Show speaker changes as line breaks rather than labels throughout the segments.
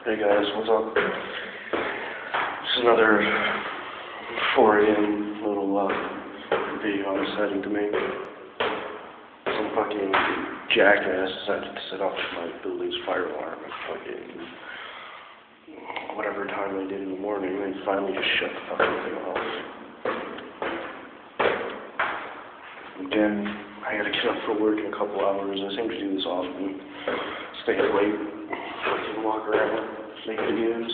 Hey guys, what's up? Just another 4 a.m. little video I decided to make. Some fucking jackass decided to set off my building's fire alarm at fucking whatever time I did in the morning, and finally just shut the fucking thing off. And then I gotta get up for work in a couple hours. I seem to do this often. Stay up late, fucking walk around, make videos.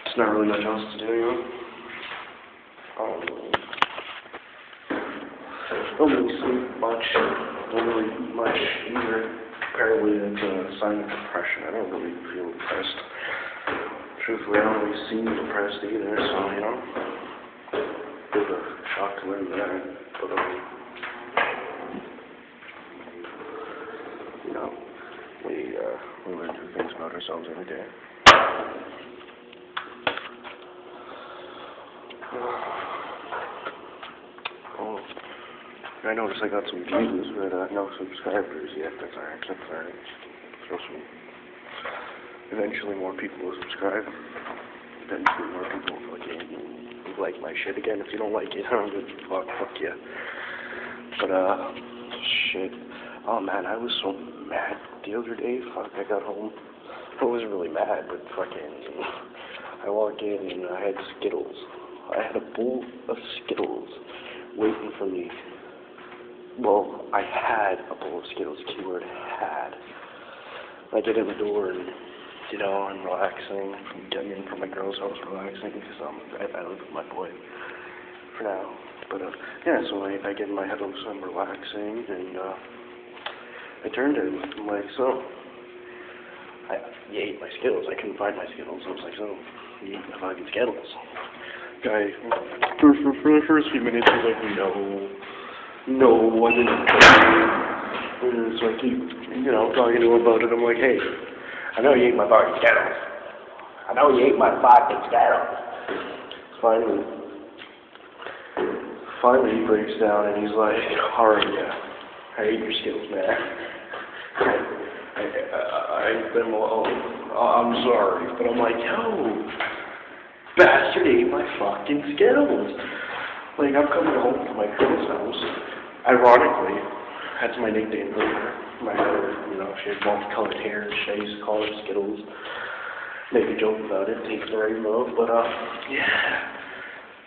It's not really much else to do, you know? Don't really sleep much, don't really eat much either. Apparently it's a sign of depression. I don't really feel depressed. Truthfully, I don't really seem depressed either, so, you know. Bit of a shock to learn that, but, you know, we learn new things about ourselves every day. Oh, I noticed I got some views, but no subscribers yet. That's alright. That's alright. Throw some. Eventually, more people will subscribe. Eventually, more people will like my shit again. If you don't like it, I don't give a fuck yeah. But shit. Oh man, I was so mad the other day. Fuck, I got home. I wasn't really mad, but fucking. I walked in and I had Skittles. I had a bowl of Skittles waiting for me. Well, I had a bowl of Skittles. Keyword had. I get in the door and, you know, I'm relaxing. I'm getting in from my girl's house, relaxing because I live with my boy for now. But yeah, so I get in my head, so I'm relaxing, and I turned to him. I'm like, so, you ate my Skittles. I couldn't find my Skittles. I was like, so, you ate my fucking Skittles. Guy, for the first few minutes, he's like, no, I didn't. And so I keep, you know, talking to him about it. I'm like, hey, I know you ate my fucking Skittles. I know you ate my fucking Skittles. Finally he breaks down and he's like, alright, yeah, I ate your Skittles, man. I ate them all. I'm sorry, but I'm like, yo, bastard ate my fucking Skittles. Like, I'm coming home from my girl's house. Ironically, that's my nickname for her. My hair, you know, she had multicolored hair. She used to call her Skittles. Make a joke about it, take the right move, but yeah.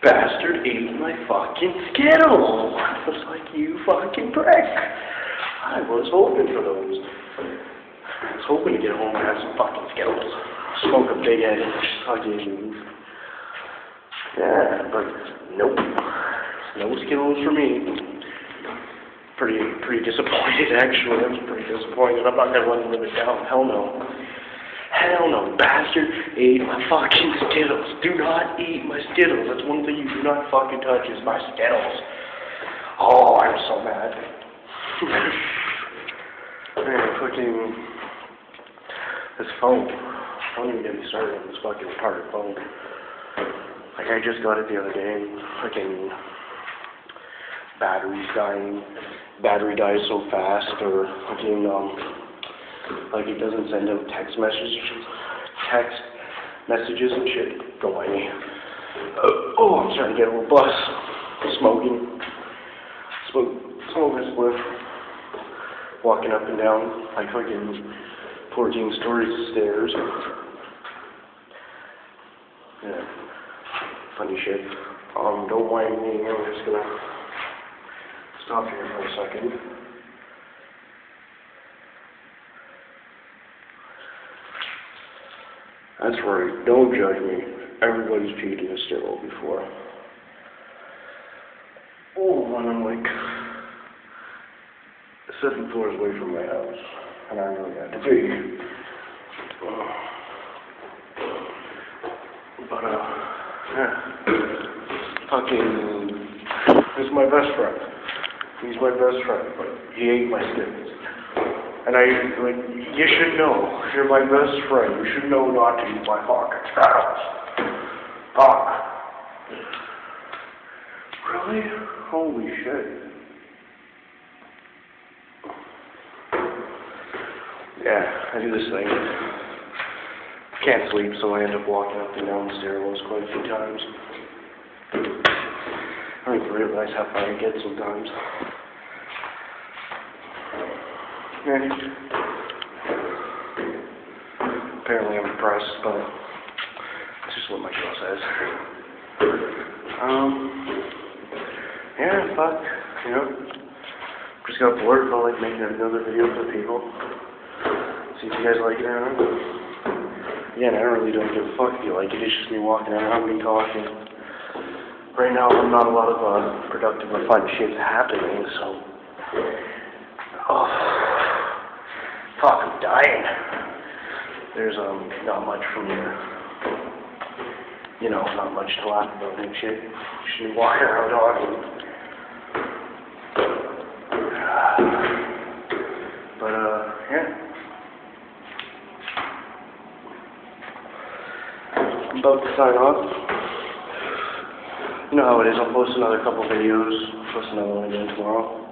Bastard ate my fucking Skittles. I was like, you fucking prick. I was hoping for those. I was hoping to get home and have some fucking Skittles. Smoke a big head and fucking. Yeah, but nope. No Skittles for me. Pretty disappointed, actually. I was pretty disappointed. I'm not gonna let him live it down. Hell no. Hell no. Bastard ate my fucking Skittles. Do not eat my Skittles. That's one thing you do not fucking touch is my Skittles. Oh, I'm so mad. Man, fucking this phone. Don't even get me started on this fucking retarded phone. Like, I just got it the other day, and fucking battery's dying. Battery dies so fast, or fucking, like, it doesn't send out text messages and shit. Goin. Oh, I'm starting to get a little buzz. Smoking a spliff. Walking up and down, like, fucking 14 stories of stairs. Yeah. Funny shit. Don't mind me. I'm just gonna stop here for a second. That's right. Don't judge me. Everybody's peed in a stairwell before. Oh, and I'm like 7 floors away from my house, and I really had to pee. But yeah. Fucking, this is my best friend. He's my best friend, but he ate my Skittles. And you should know, if you're my best friend, you should know not to eat my fucking Skittles. Fuck. Really? Holy shit. Yeah, I do this thing. Can't sleep, so I end up walking up and down the stairwells quite a few times. I don't even realize how far I get sometimes. Yeah. Apparently I'm depressed, but it's just what my girl says. Yeah, fuck, you know. Just got bored, felt like making another video for people. See if you guys like it or not. Again, I really don't give a fuck if you like it. It's just me walking around, me talking. Right now, not a lot of productive or fun shit's happening, so. Oh, fuck, I'm dying. There's not much from here. You know, not much to laugh about and shit. Just me walking around talking. But yeah. I'm about to sign off. You know how it is, I'll post another couple videos, post another one again tomorrow.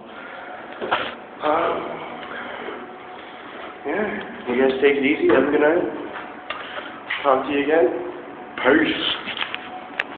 Yeah, you guys take it easy, have a good night. Talk to you again. Peace.